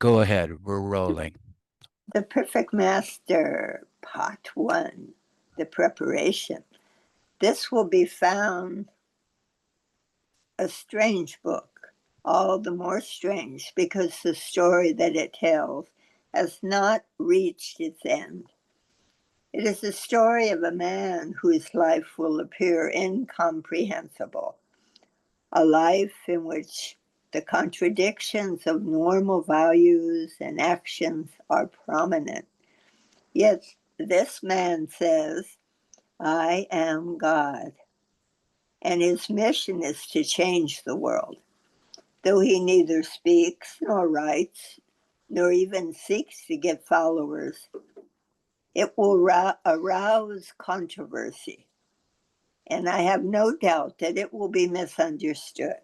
Go ahead. We're rolling. The Perfect Master, Part 1, the preparation. This will be found a strange book, all the more strange because the story that it tells has not reached its end. It is the story of a man whose life will appear incomprehensible, a life in which the contradictions of normal values and actions are prominent. Yet this man says, I am God, and his mission is to change the world. Though he neither speaks nor writes, nor even seeks to get followers, it will arouse controversy, and I have no doubt that it will be misunderstood.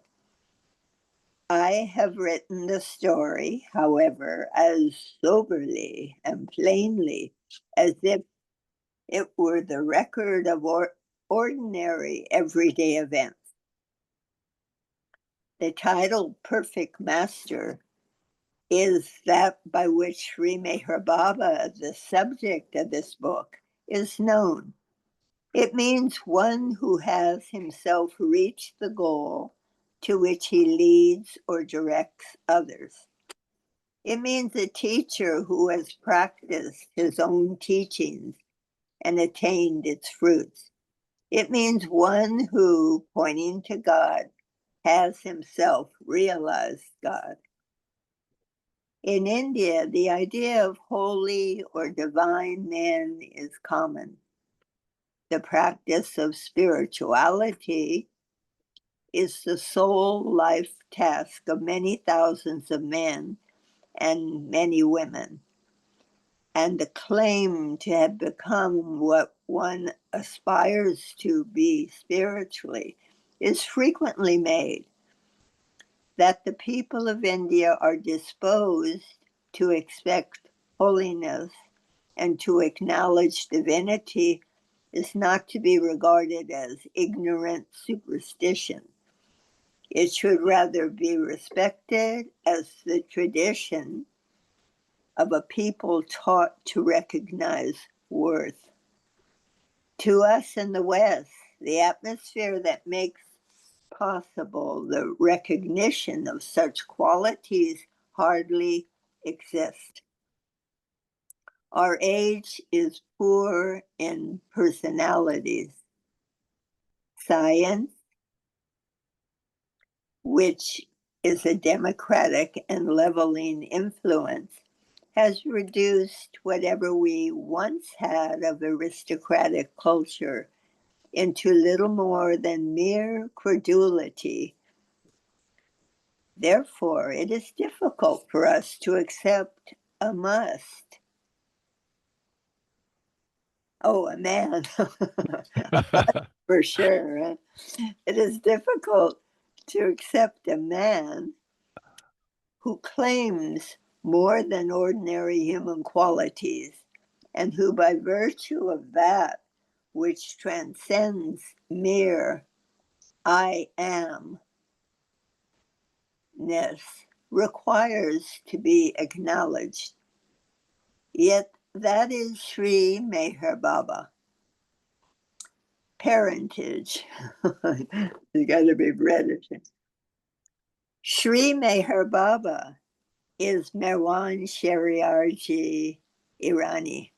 I have written the story, however, as soberly and plainly as if it were the record of ordinary everyday events. The title Perfect Master is that by which Sri Meher Baba, the subject of this book, is known. It means one who has himself reached the goal to which he leads or directs others. It means a teacher who has practiced his own teachings and attained its fruits. It means one who, pointing to God, has himself realized God. In India, the idea of holy or divine men is common. The practice of spirituality is the sole life task of many thousands of men and many women. And the claim to have become what one aspires to be spiritually is frequently made. That the people of India are disposed to expect holiness and to acknowledge divinity is not to be regarded as ignorant superstition. It should rather be respected as the tradition of a people taught to recognize worth. To us in the West, the atmosphere that makes possible the recognition of such qualities hardly exists. Our age is poor in personalities. Science, which is a democratic and leveling influence, has reduced whatever we once had of aristocratic culture into little more than mere credulity. Therefore, it is difficult for us to accept a must. Oh, a man, for sure. It is difficult to accept a man who claims more than ordinary human qualities and who, by virtue of that which transcends mere I amness, requires to be acknowledged. Yet that is Sri Meher Baba. Parentage. You got to be British. Sri Meher Baba is Merwan Shariarji Irani.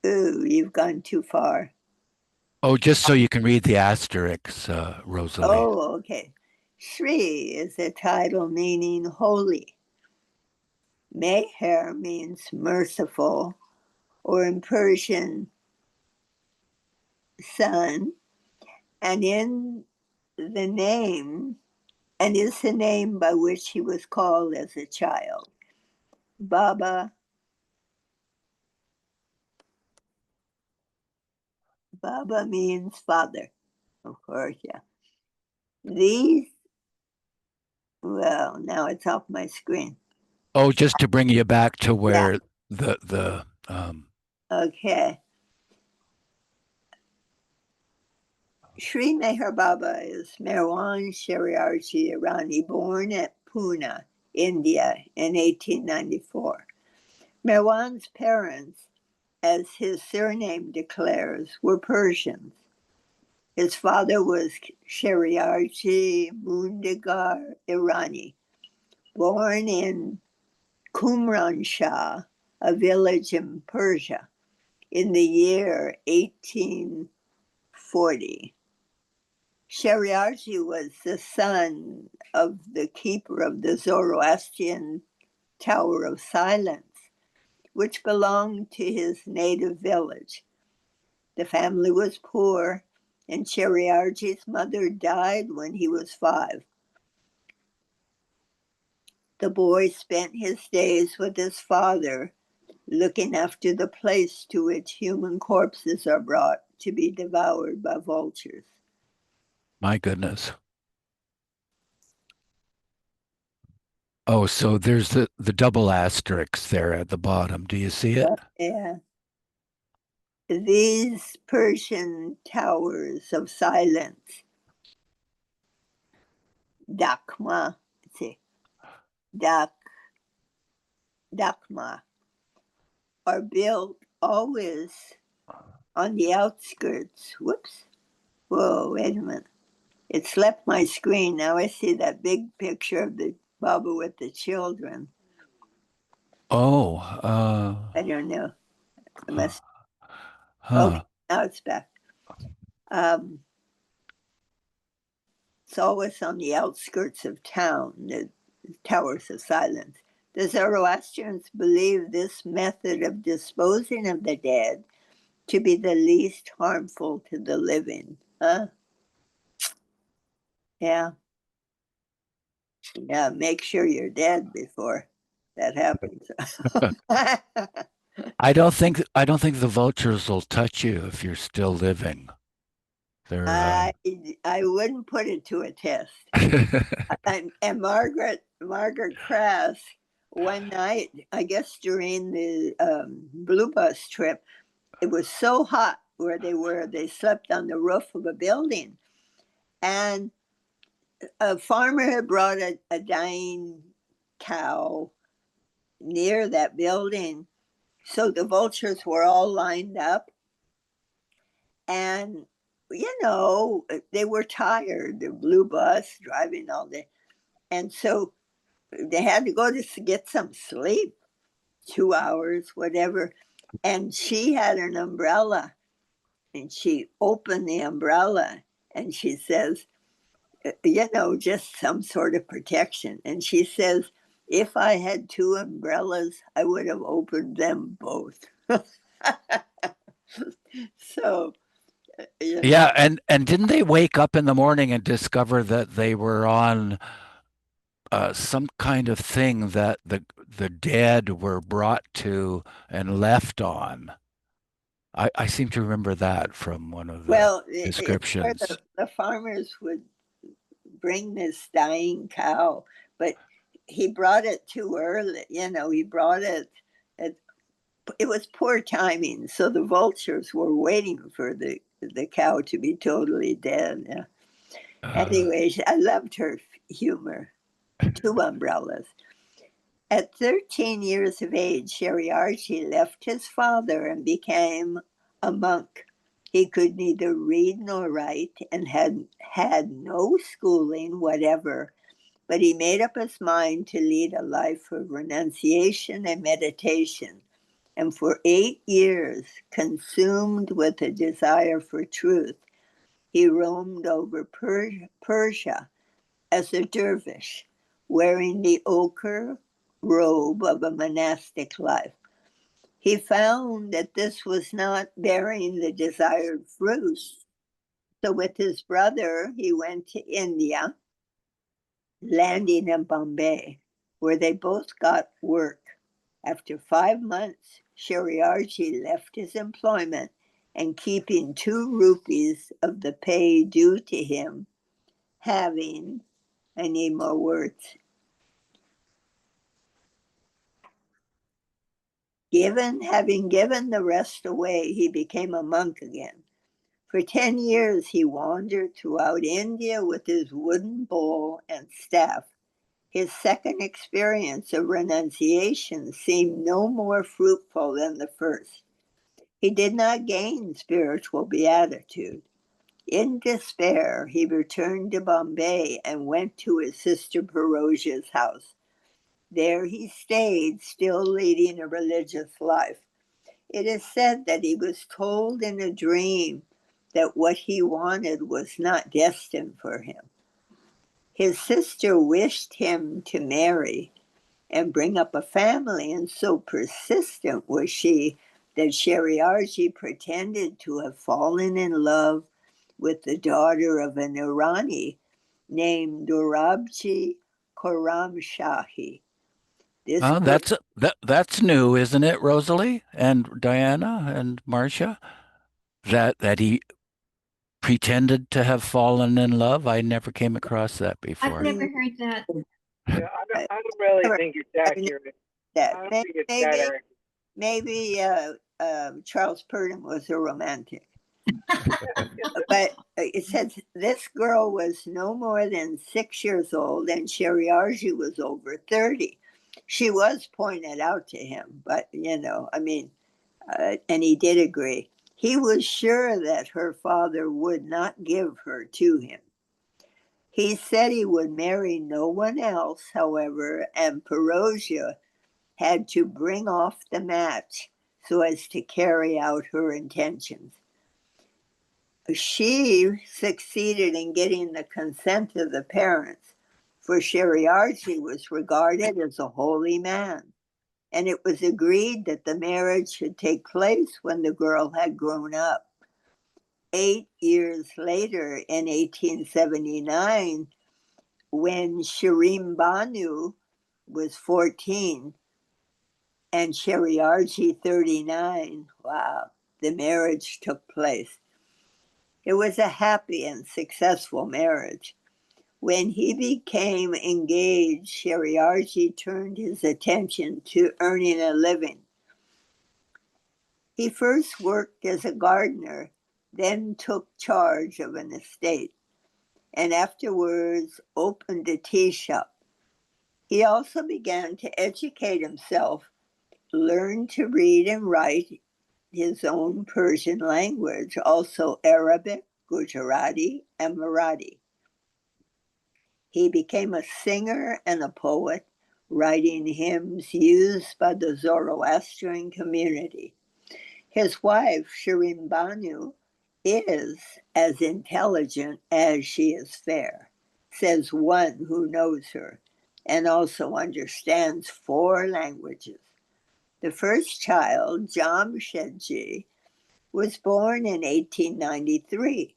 Ooh, you've gone too far. Oh, just so you can read the asterisks, Rosalie. Oh, okay. Sri is a title meaning holy. Meher means merciful, or in Persian, son, and in the name, and is the name by which he was called as a child. Baba means father, of course, yeah. These, well, now it's off my screen. Oh, just to bring you back to Yeah, where the okay. Sri Meher Baba is Merwan Shariarji Irani, born at Pune India in 1894. Merwan's parents, as his surname declares, were Persians. His father was Shariarji Mundigar Irani, born in Qumran Shah, a village in Persia, in the year 1840. Shariarji was the son of the keeper of the Zoroastrian Tower of Silence, which belonged to his native village. The family was poor, and Shariarji's mother died when he was 5. The boy spent his days with his father, looking after the place to which human corpses are brought to be devoured by vultures. My goodness. Oh, so there's the double asterisk there at the bottom. Do you see it? Yeah. These Persian towers of silence, Dakma, see, Dak, Dakma, are built always on the outskirts. Whoops. Whoa, wait a minute. It left my screen. Now I see that big picture of the Baba with the children. Oh, I don't know. I must. Okay, huh. now it's back. Um, it's always on the outskirts of town, the towers of silence. The Zoroastrians believe this method of disposing of the dead to be the least harmful to the living. Huh? Yeah. Yeah. Make sure you're dead before that happens. I don't think the vultures will touch you if you're still living. They're I I wouldn't put it to a test. And Margaret Krass, one night, I guess during the blue bus trip, it was so hot where they were. They slept on the roof of a building, and a farmer had brought a dying cow near that building, so the vultures were all lined up, and they were tired. The blue bus driving all day, and so they had to go to get some sleep, 2 hours, whatever. And she had an umbrella, and she opened the umbrella, and she says, just some sort of protection. And she says, if I had 2 umbrellas, I would have opened them both. So, you know, yeah, and didn't they wake up in the morning and discover that they were on some kind of thing that the dead were brought to and left on? I seem to remember that from one of the well, it's where descriptions. the farmers would bring this dying cow, but he brought it too early. He brought it. At, it was poor timing, so the vultures were waiting for the cow to be totally dead. Yeah. Uh, Anyway, I loved her humor. 2 umbrellas. At 13 years of age, Shariarchi left his father and became a monk. He could neither read nor write and had no schooling whatever, but he made up his mind to lead a life of renunciation and meditation. And for 8 years, consumed with a desire for truth, he roamed over Persia as a dervish, wearing the ochre robe of a monastic life. He found that this was not bearing the desired fruit. So, with his brother, he went to India, landing in Bombay, where they both got work. After 5 months, Shariarji left his employment and keeping 2 rupees of the pay due to him, having, I need more words, having given the rest away, he became a monk again. For 10 years, he wandered throughout India with his wooden bowl and staff. His second experience of renunciation seemed no more fruitful than the first. He did not gain spiritual beatitude. In despair, he returned to Bombay and went to his sister Perosia's house. There he stayed, still leading a religious life. It is said that he was told in a dream that what he wanted was not destined for him. His sister wished him to marry and bring up a family, and so persistent was she that Shariarji pretended to have fallen in love with the daughter of an Irani named Dorabji Khorramshahi. This girl, That's new, isn't it, Rosalie and Diana and Marcia? That he pretended to have fallen in love. I never came across that I've before. never heard that. Yeah, I don't really think it's I've never accurate. that. I don't think it's that Maybe, accurate. maybe Charles Purdom was a romantic. But it says this girl was no more than 6 years old and Shariarji was over 30. She was pointed out to him, but and he did agree. He was sure that her father would not give her to him. He said he would marry no one else, however, and Perosia had to bring off the match so as to carry out her intentions. She succeeded in getting the consent of the parents, for Shariarji was regarded as a holy man, and it was agreed that the marriage should take place when the girl had grown up. 8 years later, in 1879, when Shirim Banu was 14 and Shariarji 39, wow, the marriage took place. It was a happy and successful marriage. When he became engaged, Shariarji turned his attention to earning a living. He first worked as a gardener, then took charge of an estate, and afterwards opened a tea shop. He also began to educate himself, learned to read and write his own Persian language, also Arabic, Gujarati, and Marathi. He became a singer and a poet, writing hymns used by the Zoroastrian community. His wife, Shirin Banu, is as intelligent as she is fair, says one who knows her, and also understands 4 languages. The first child, Jamshedji, was born in 1893.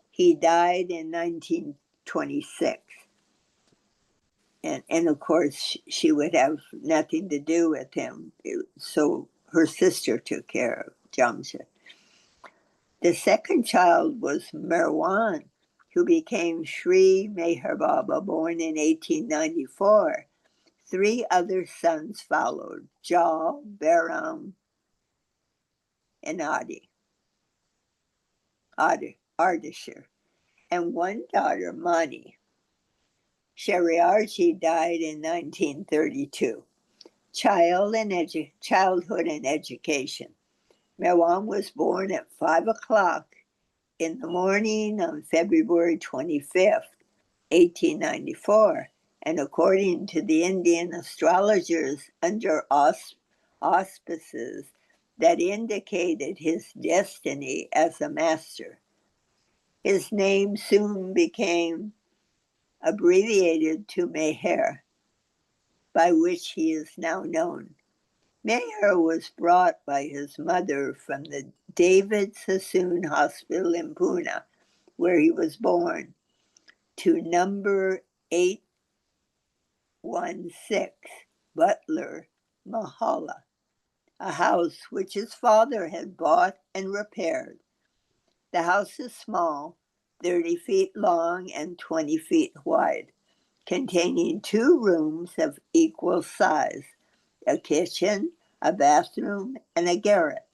He died in 1926. And of course, she would have nothing to do with him. So her sister took care of Jamshed. The second child was Merwan, who became Sri Meher Baba, born in 1894. 3 other sons followed, Jal, Behram, and Ardashir, and one daughter, Mani. Shariarji died in 1932. Childhood and education. Merwan was born at 5 o'clock in the morning on February 25th, 1894, and according to the Indian astrologers, under auspices that indicated his destiny as a master. His name soon became abbreviated to Meher, by which he is now known. Meher was brought by his mother from the David Sassoon Hospital in Pune, where he was born, to number 816 Butler Mahalla, a house which his father had bought and repaired. The house is small, 30 feet long and 20 feet wide, containing 2 rooms of equal size, a kitchen, a bathroom, and a garret.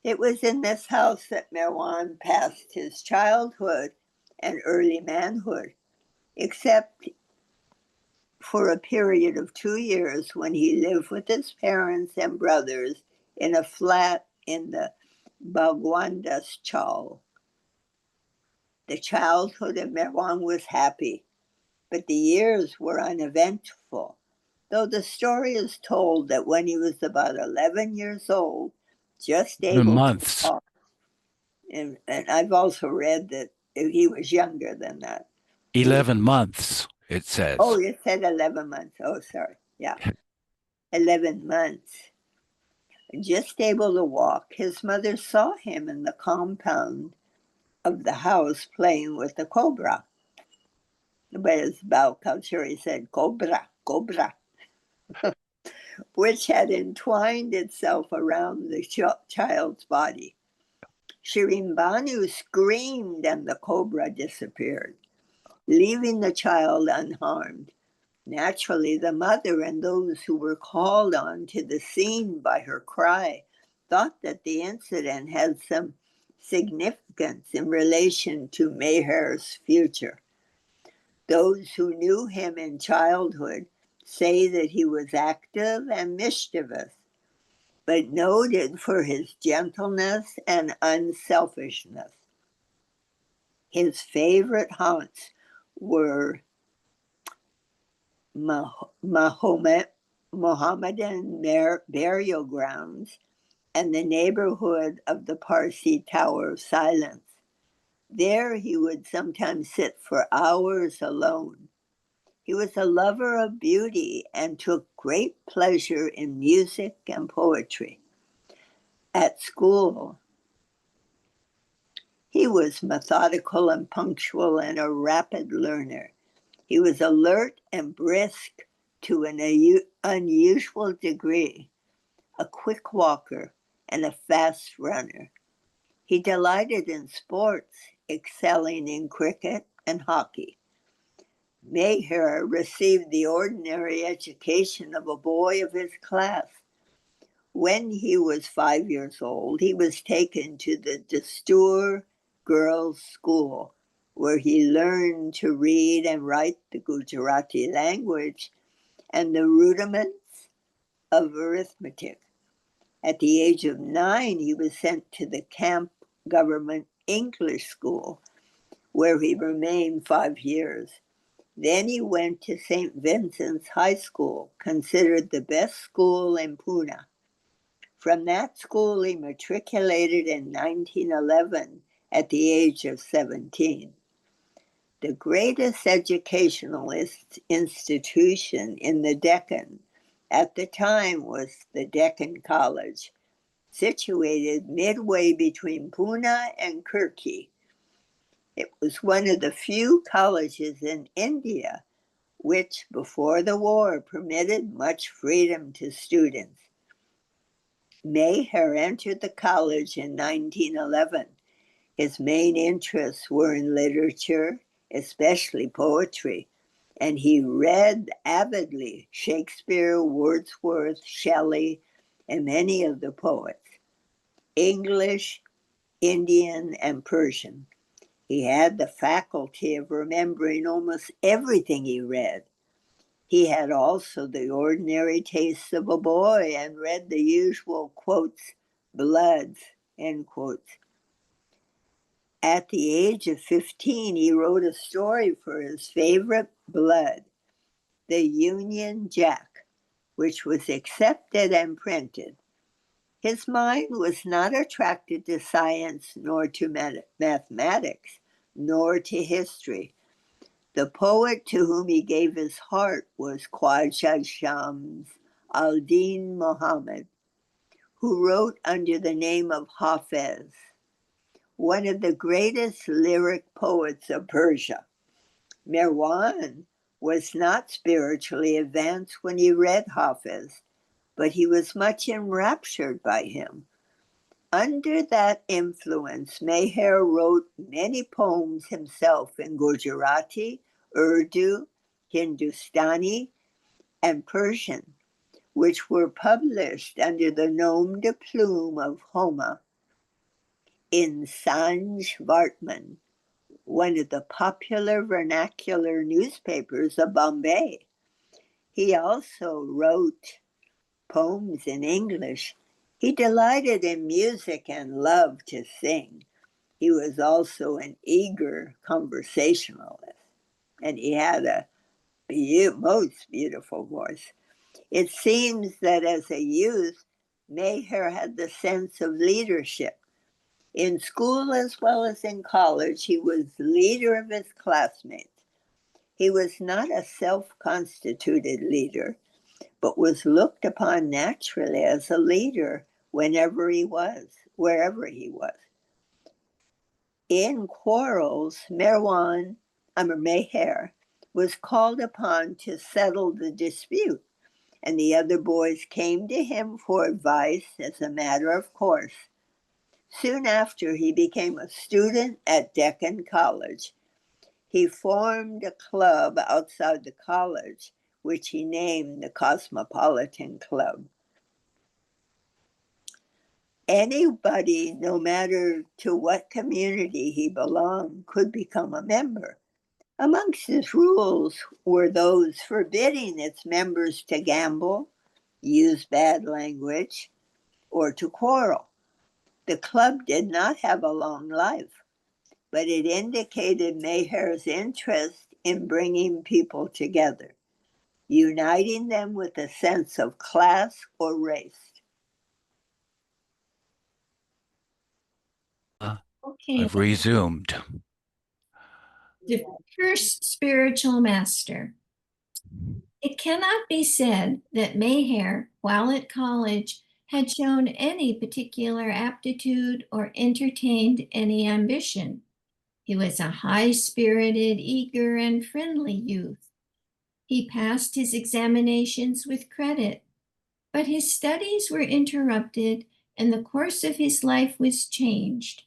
It was in this house that Merwan passed his childhood and early manhood, except for a period of 2 years when he lived with his parents and brothers in a flat in the Bagwandas Chal. The childhood of Merwan was happy, but the years were uneventful, though the story is told that when he was about 11 years old, just The able to months. walk, and I've also read that he was younger than that. 11 months, it Oh, says. you said 11 months. Oh, sorry. Yeah, 11 months. Just able to walk, his mother saw him in the compound of the house playing with the cobra. But as Bao culture, he said, cobra, cobra, which had entwined itself around the child's body. Shirin Banu screamed and the cobra disappeared, leaving the child unharmed. Naturally, the mother and those who were called on to the scene by her cry thought that the incident had some significance in relation to Meher's future. Those who knew him in childhood say that he was active and mischievous, but noted for his gentleness and unselfishness. His favorite haunts were Mahomet, Mohammedan burial grounds and the neighborhood of the Parsi Tower of Silence. There he would sometimes sit for hours alone. He was a lover of beauty and took great pleasure in music and poetry. At school, he was methodical and punctual and a rapid learner. He was alert and brisk to an unusual degree, a quick walker and a fast runner. He delighted in sports, excelling in cricket and hockey. Meher received the ordinary education of a boy of his class. When he was 5 years old, he was taken to the Dastur Girls' School, where he learned to read and write the Gujarati language and the rudiments of arithmetic. At the age of 9, he was sent to the Camp Government English School, where he remained 5 years. Then he went to St. Vincent's High School, considered the best school in Pune. From that school, he matriculated in 1911 at the age of 17. The greatest educational institution in the Deccan at the time was the Deccan College, situated midway between Pune and Kirki. It was one of the few colleges in India which, before the war, permitted much freedom to students. Meher entered the college in 1911. His main interests were in literature, especially poetry, and he read avidly Shakespeare, Wordsworth, Shelley, and many of the poets, English, Indian, and Persian. He had the faculty of remembering almost everything he read. He had also the ordinary tastes of a boy and read the usual quotes, bloods, end quotes. At the age of 15, he wrote a story for his favorite blood, the Union Jack, which was accepted and printed. His mind was not attracted to science nor to mathematics, nor to history. The poet to whom he gave his heart was Khwaja Shams al-Din Muhammad, who wrote under the name of Hafez, one of the greatest lyric poets of Persia. Merwan was not spiritually advanced when he read Hafez, but he was much enraptured by him. Under that influence, Meher wrote many poems himself in Gujarati, Urdu, Hindustani, and Persian, which were published under the nom de plume of Homa in Sanj Vartman, one of the popular vernacular newspapers of Bombay. He also wrote poems in English. He delighted in music and loved to sing. He was also an eager conversationalist, and he had a most beautiful voice. It seems that as a youth, Mayher had the sense of leadership. In school as well as in college, he was the leader of his classmates. He was not a self constituted leader, but was looked upon naturally as a leader wherever he was. In quarrels, Mayher was called upon to settle the dispute, and the other boys came to him for advice as a matter of course. Soon after, he became a student at Deccan College. He formed a club outside the college, which he named the Cosmopolitan Club. Anybody, no matter to what community he belonged, could become a member. Amongst his rules were those forbidding its members to gamble, use bad language, or to quarrel. The club did not have a long life, but it indicated Mayher's interest in bringing people together, uniting them with a sense of class or race. Okay, I've resumed. the first spiritual master. It cannot be said that Mayher, while at college, had shown any particular aptitude or entertained any ambition. He was a high-spirited, eager, and friendly youth. He passed his examinations with credit, but his studies were interrupted and the course of his life was changed.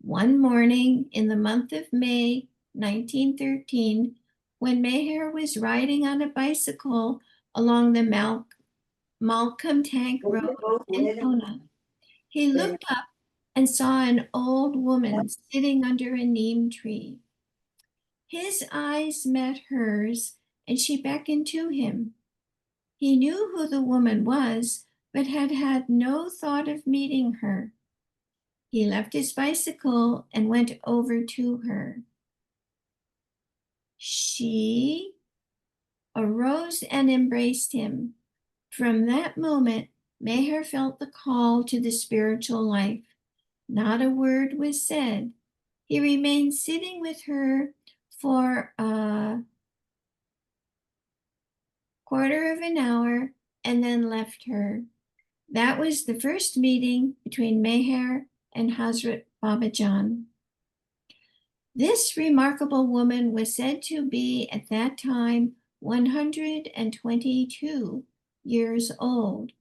One morning in the month of May, 1913, when Mayher was riding on a bicycle along the Malcolm Tank Road in Kona, he looked up and saw an old woman sitting under a neem tree. His eyes met hers, and she beckoned to him. He knew who the woman was, but had had no thought of meeting her. He left his bicycle and went over to her. She arose and embraced him. From that moment, Mayher felt the call to the spiritual life. Not a word was said. He remained sitting with her for a quarter of an hour and then left her. That was the first meeting between Mayher and Hazrat Babajan. This remarkable woman was said to be at that time 122 years old.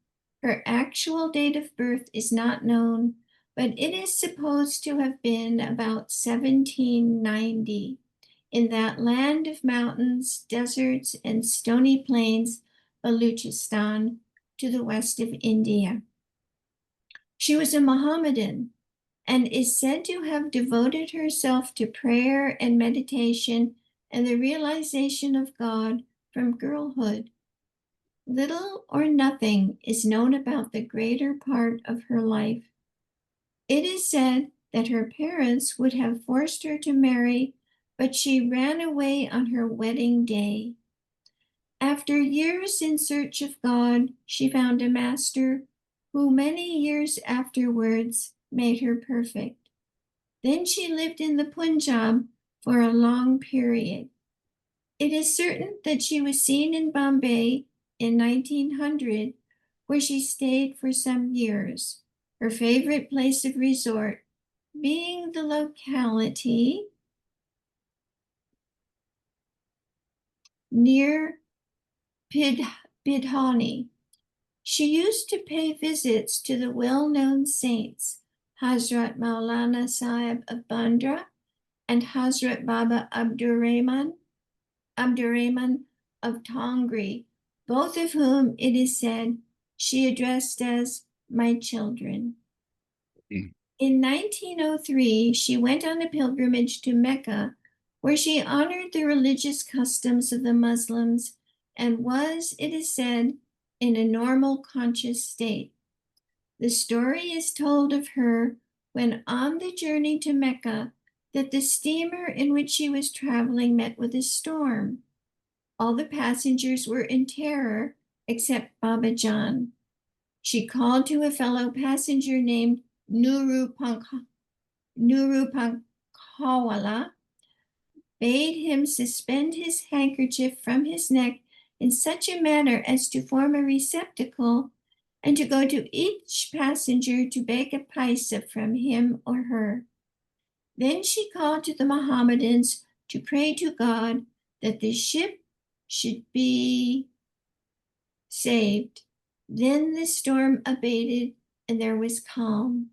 Her actual date of birth is not known, but it is supposed to have been about 1790 in that land of mountains, deserts, and stony plains, Baluchistan, to the west of India. She was a Mohammedan and is said to have devoted herself to prayer and meditation and the realization of God from girlhood. Little or nothing is known about the greater part of her life. It is said that her parents would have forced her to marry, but she ran away on her wedding day. After years in search of God, she found a master who many years afterwards made her perfect. Then she lived in the Punjab for a long period. It is certain that she was seen in Bombay in 1900, where she stayed for some years, her favorite place of resort being the locality near Bidhani. She used to pay visits to the well-known saints, Hazrat Maulana Sahib of Bandra and Hazrat Baba Abdurrahman of Tongri, both of whom it is said she addressed as my children. In 1903, she went on a pilgrimage to Mecca, where she honored the religious customs of the Muslims and was, it is said, in a normal conscious state. The story is told of her when on the journey to Mecca that the steamer in which she was traveling met with a storm. All the passengers were in terror except Baba Jan. She called to a fellow passenger named Nuru Pankhawala, bade him suspend his handkerchief from his neck in such a manner as to form a receptacle, and to go to each passenger to beg a paisa from him or her. Then she called to the Mohammedans to pray to God that the ship should be saved. Then the storm abated and there was calm.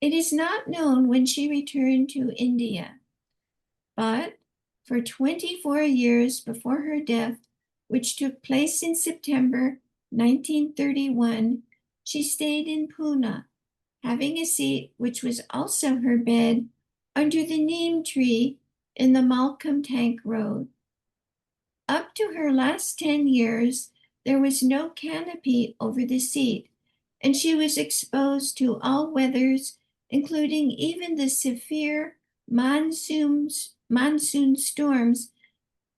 It is not known when she returned to India, but for 24 years before her death, which took place in September 1931, she stayed in Pune, having a seat which was also her bed under the neem tree in the Malcolm Tank Road. Up to her last 10 years, there was no canopy over the seat, and she was exposed to all weathers, including even the severe monsoon storms,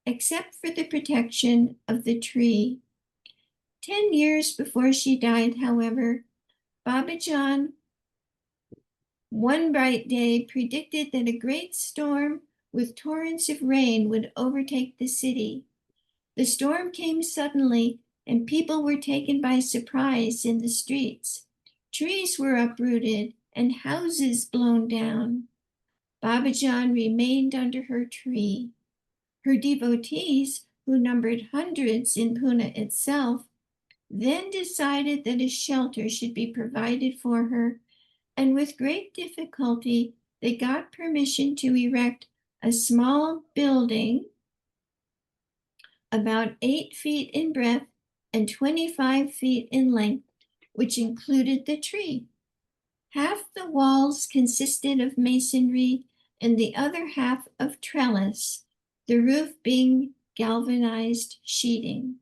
except for the protection of the tree. 10 years before she died, however, Baba Jan one bright day predicted that a great storm with torrents of rain would overtake the city. The storm came suddenly, and people were taken by surprise in the streets. Trees were uprooted and houses blown down. Baba Jan remained under her tree. Her devotees, who numbered hundreds in Pune itself, then decided that a shelter should be provided for her, and with great difficulty they got permission to erect a small building about 8 feet in breadth and 25 feet in length, which included the tree. Half the walls consisted of masonry and the other half of trellis, the roof being galvanized sheeting.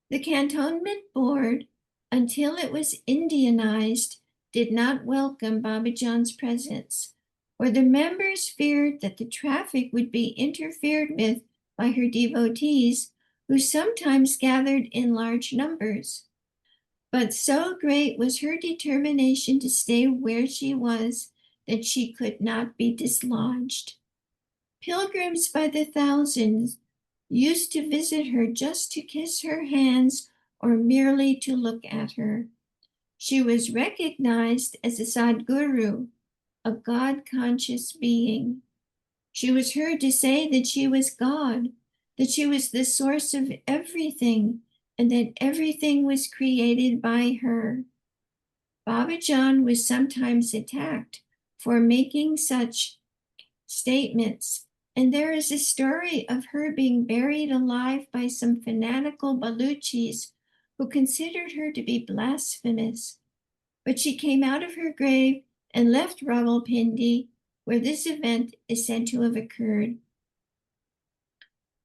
The cantonment board, until it was Indianized, did not welcome Baba Jan's presence, for the members feared that the traffic would be interfered with by her devotees, who sometimes gathered in large numbers. But so great was her determination to stay where she was that she could not be dislodged. Pilgrims by the thousands used to visit her just to kiss her hands or merely to look at her. She was recognized as a Sadguru, a God-conscious being. She was heard to say that she was God, that she was the source of everything, and that everything was created by her. Baba Jan was sometimes attacked for making such statements, and there is a story of her being buried alive by some fanatical Baluchis who considered her to be blasphemous. But she came out of her grave and left Rawalpindi, where this event is said to have occurred.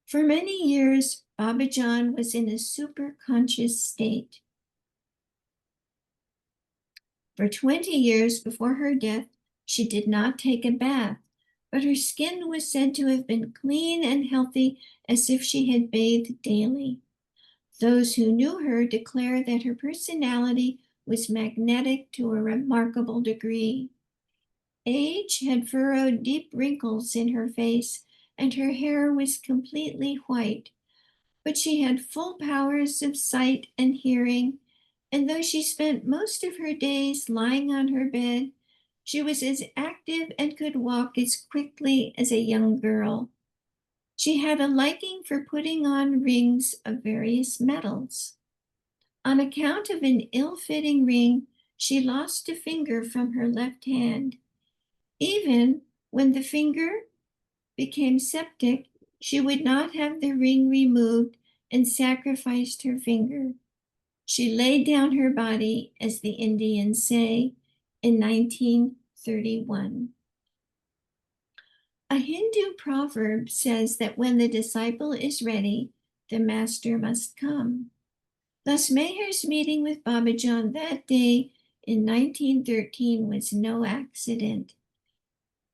For many years, Baba Jan was in a superconscious state. For 20 years before her death, she did not take a bath, but her skin was said to have been clean and healthy as if she had bathed daily. Those who knew her declare that her personality was magnetic to a remarkable degree. Age had furrowed deep wrinkles in her face, and her hair was completely white, but she had full powers of sight and hearing, and though she spent most of her days lying on her bed, she was as active and could walk as quickly as a young girl. She had a liking for putting on rings of various metals. On account of an ill-fitting ring, she lost a finger from her left hand. Even when the finger became septic, she would not have the ring removed and sacrificed her finger. She laid down her body, as the Indians say, in 1931. A Hindu proverb says that when the disciple is ready, the master must come. Thus, Maher's meeting with Baba John that day in 1913 was no accident.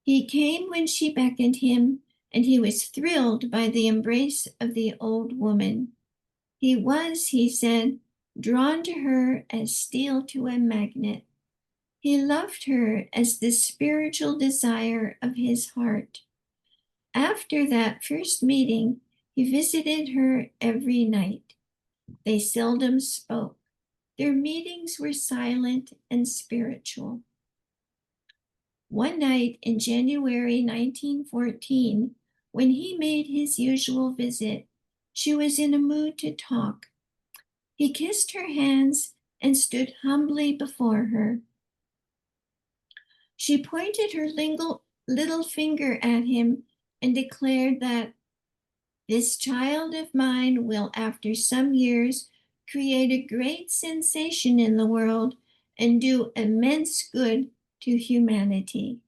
He came when she beckoned him, and he was thrilled by the embrace of the old woman. He was, he said, drawn to her as steel to a magnet. He loved her as the spiritual desire of his heart. After that first meeting, he visited her every night. They seldom spoke. Their meetings were silent and spiritual. One night in January 1914, when he made his usual visit, she was in a mood to talk. He kissed her hands and stood humbly before her. She pointed her little finger at him and declared that this child of mine will, after some years, create a great sensation in the world and do immense good to humanity.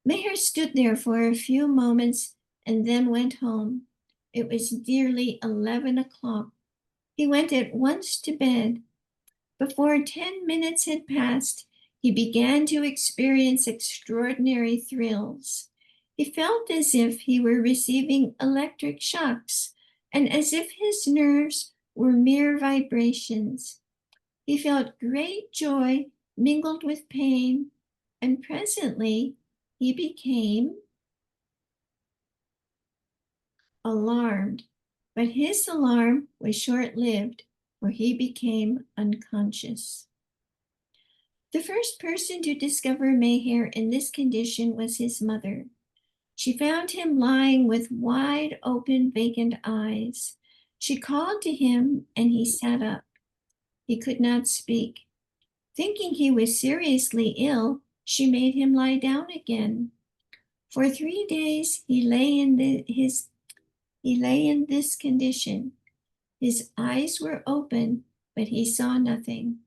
Maher stood there for a few moments and then went home. It was nearly 11 o'clock. He went at once to bed. Before 10 minutes had passed, he began to experience extraordinary thrills. He felt as if he were receiving electric shocks and as if his nerves were mere vibrations. He felt great joy mingled with pain, and presently he became alarmed. But his alarm was short-lived, for he became unconscious. The first person to discover Maher in this condition was his mother. She found him lying with wide open, vacant eyes. She called to him, and he sat up. He could not speak. Thinking he was seriously ill, she made him lie down again. For 3 days he lay in this condition. His eyes were open, but he saw nothing.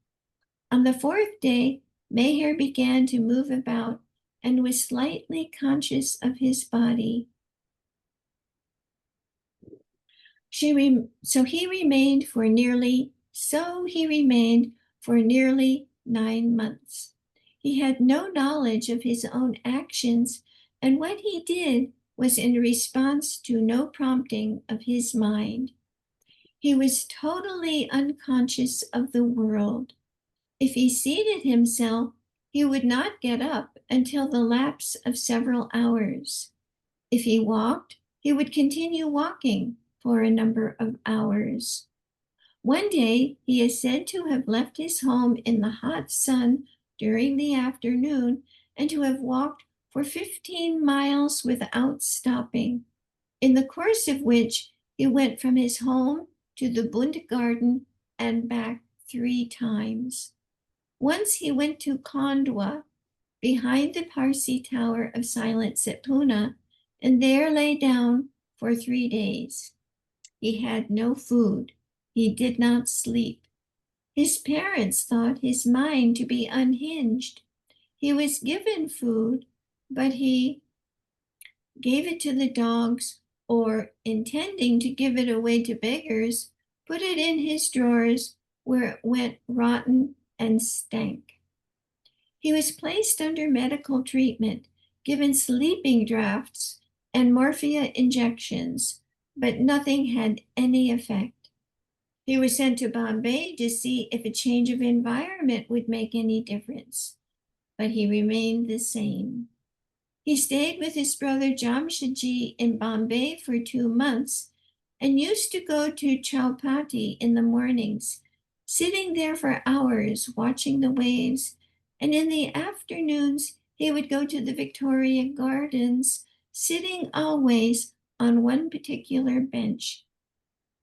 On the 4th day, Maher began to move about and was slightly conscious of his body. So he remained for nearly 9 months. He had no knowledge of his own actions, and what he did was in response to no prompting of his mind. He was totally unconscious of the world. If he seated himself, he would not get up until the lapse of several hours. If he walked, he would continue walking for a number of hours. One day, he is said to have left his home in the hot sun during the afternoon and to have walked for 15 miles without stopping, in the course of which he went from his home to the Bund Garden and back 3 times. Once he went to Khandwa, behind the Parsi Tower of Silence at Pune, and there lay down for 3 days. He had no food. He did not sleep. His parents thought his mind to be unhinged. He was given food, but he gave it to the dogs, or, intending to give it away to beggars, put it in his drawers where it went rotten and stank. He was placed under medical treatment, given sleeping draughts and morphia injections, but nothing had any effect. He was sent to Bombay to see if a change of environment would make any difference, but he remained the same. He stayed with his brother Jamshedji in Bombay for 2 months and used to go to Chowpatty in the mornings, sitting there for hours watching the waves, and in the afternoons he would go to the Victoria Gardens, sitting always on one particular bench.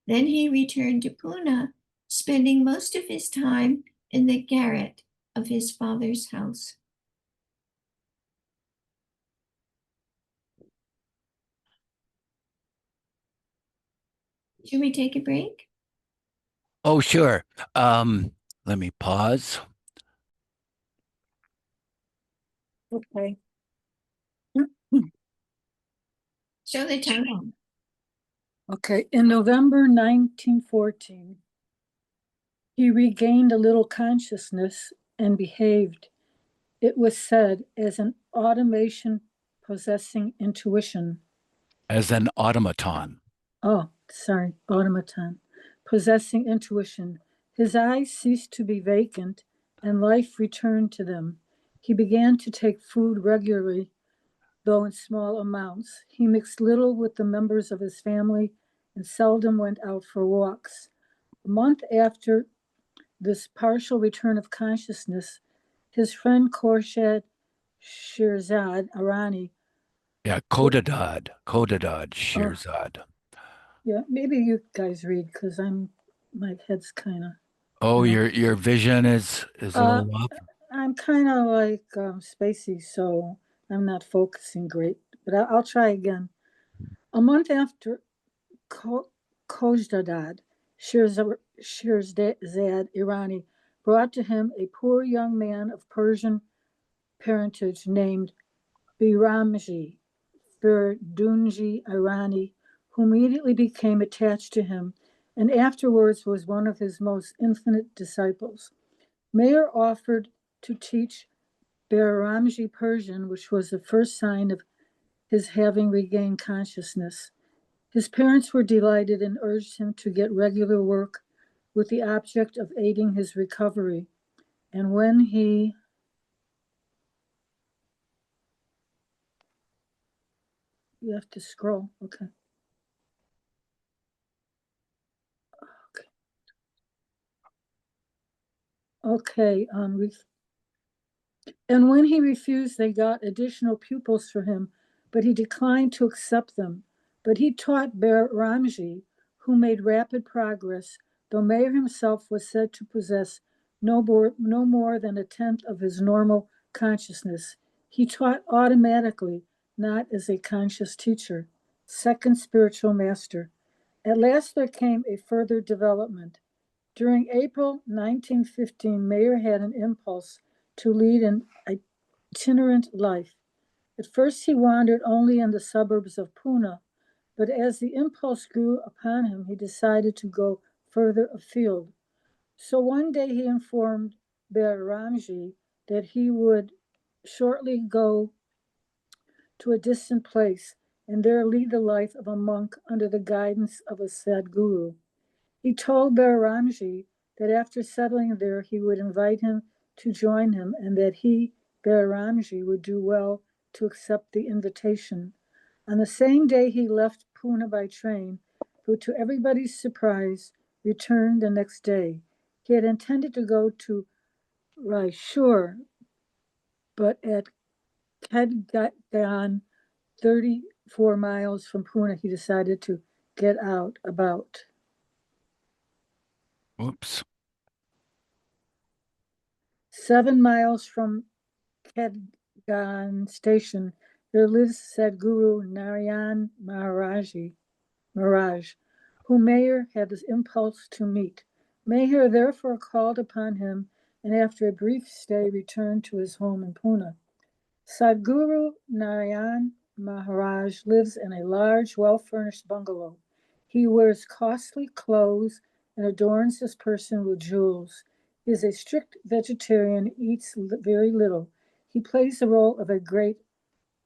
Then he returned to Pune, spending most of his time in the garret of his father's house. Should we take a break? Oh, sure. Let me pause. Okay. Show the time. Okay, in November 1914, he regained a little consciousness and behaved, it was said, as an automation possessing intuition. As an automaton. Oh, sorry, automaton. Possessing intuition. His eyes ceased to be vacant and life returned to them. He began to take food regularly, though in small amounts. He mixed little with the members of his family and seldom went out for walks. A month after this partial return of consciousness, his friend Khorshad Shirzad Arani. Yeah, Kodadad, Oh, Shirzad. yeah, maybe you guys read because my head's kind of, Oh, you your vision is a know. little off. I'm kind of like spacey, so I'm not focusing great, but I'll try again. A month after Khojdadad, Shirzad Irani brought to him a poor young man of Persian parentage named Biramji Ferdunji Irani, who immediately became attached to him and afterwards was one of his most infinite disciples. Mayer offered to teach Behramji Persian, which was the first sign of his having regained consciousness. His parents were delighted and urged him to get regular work with the object of aiding his recovery. And when you have to scroll, okay. Okay, and when he refused, they got additional pupils for him, but he declined to accept them. But he taught Ramji, who made rapid progress, though Mayer himself was said to possess no more than a tenth of his normal consciousness. He taught automatically, not as a conscious teacher. Second spiritual master. At last there came a further development. During April 1915, Mayer had an impulse to lead an itinerant life. At first, he wandered only in the suburbs of Pune, but as the impulse grew upon him, he decided to go further afield. So one day he informed Behramji that he would shortly go to a distant place and there lead the life of a monk under the guidance of a Sadguru. He told Behramji that after settling there, he would invite him to join him and that he, Behramji, would do well to accept the invitation. On the same day, he left Pune by train, but to everybody's surprise, returned the next day. He had intended to go to Raishur, but at Kedgan, 34 miles from Pune, he decided to get out about. Oops. 7 miles from Kedgan station, there lives Sadguru Narayan Maharaj, whom Mayer had this impulse to meet. Mayer therefore called upon him and after a brief stay returned to his home in Pune. Sadguru Narayan Maharaj lives in a large, well-furnished bungalow. He wears costly clothes and adorns his person with jewels. He is a strict vegetarian, eats very little. He plays the role of a great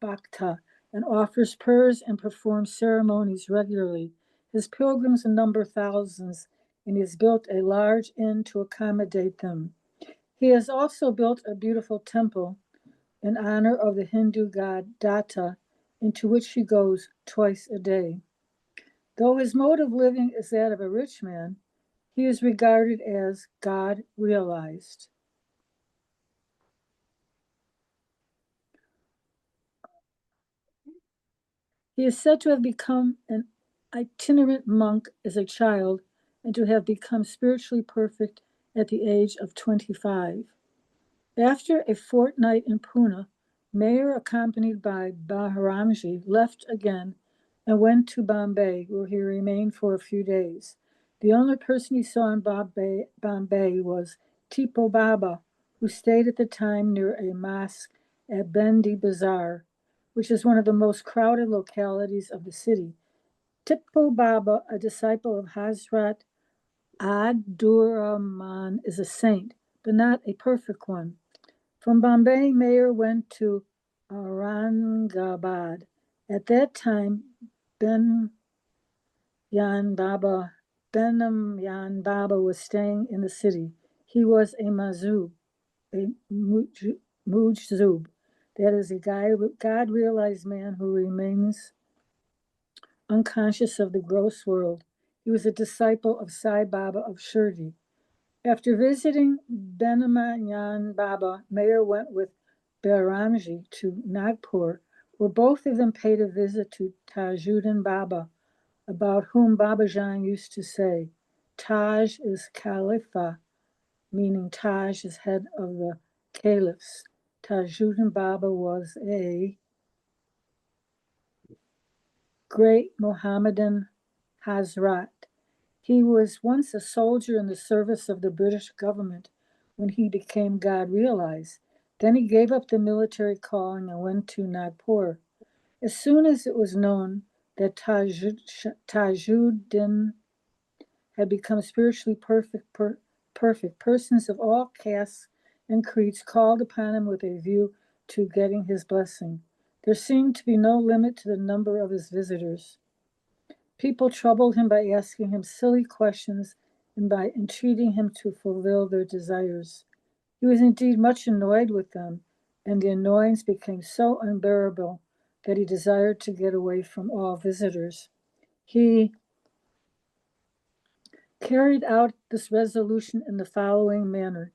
bhakta and offers prayers and performs ceremonies regularly. His pilgrims number thousands, and he has built a large inn to accommodate them. He has also built a beautiful temple in honor of the Hindu god Datta, into which he goes twice a day. Though his mode of living is that of a rich man, he is regarded as God realized. He is said to have become an itinerant monk as a child and to have become spiritually perfect at the age of 25. After a fortnight in Pune, Mayer, accompanied by Bahramji, left again and went to Bombay, where he remained for a few days. The only person he saw in Bombay was Tipo Baba, who stayed at the time near a mosque at Bendi Bazaar, which is one of the most crowded localities of the city. Tipu Baba, a disciple of Hazrat Abdurrahman, is a saint, but not a perfect one. From Bombay, Mayer went to Aurangabad. At that time, Benam Yan Baba was staying in the city. He was a mujzub, that is a God-realized man who remains unconscious of the gross world. He was a disciple of Sai Baba of Shirdi. After visiting Benamayan Baba, Mayer went with Bairamji to Nagpur, where both of them paid a visit to Tajuddin Baba, about whom Babajan used to say, Taj is Khalifa, meaning Taj is head of the caliphs. Tajuddin Baba was a great Mohammedan Hazrat. He was once a soldier in the service of the British government when he became God realized. Then he gave up the military calling and went to Nagpur. As soon as it was known that Tajuddin had become spiritually perfect, persons of all castes and creeds called upon him with a view to getting his blessing. There seemed to be no limit to the number of his visitors. People troubled him by asking him silly questions and by entreating him to fulfill their desires. He was indeed much annoyed with them, and the annoyance became so unbearable that he desired to get away from all visitors. He carried out this resolution in the following manner.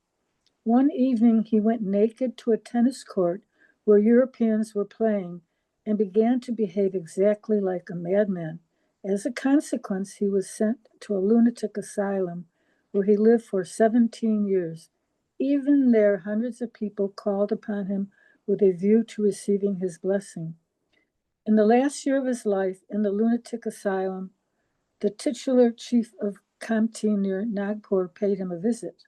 One evening he went naked to a tennis court where Europeans were playing and began to behave exactly like a madman. As a consequence, he was sent to a lunatic asylum where he lived for 17 years. Even there, hundreds of people called upon him with a view to receiving his blessing. In the last year of his life in the lunatic asylum, the titular chief of Kamti near Nagpur paid him a visit.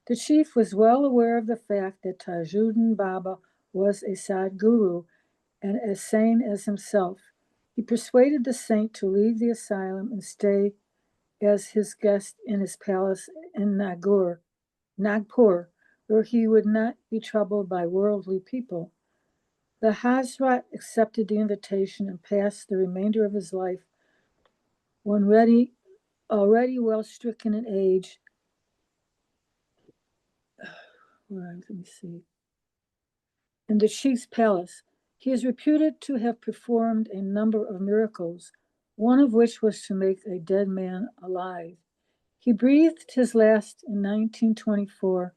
The chief was well aware of the fact that Tajuddin Baba was a Sadguru and as sane as himself. He persuaded the saint to leave the asylum and stay as his guest in his palace in Nagpur, where he would not be troubled by worldly people. The Hazrat accepted the invitation and passed the remainder of his life, when already well stricken in age. Let me see. In the chief's palace. He is reputed to have performed a number of miracles, one of which was to make a dead man alive. He breathed his last in 1924.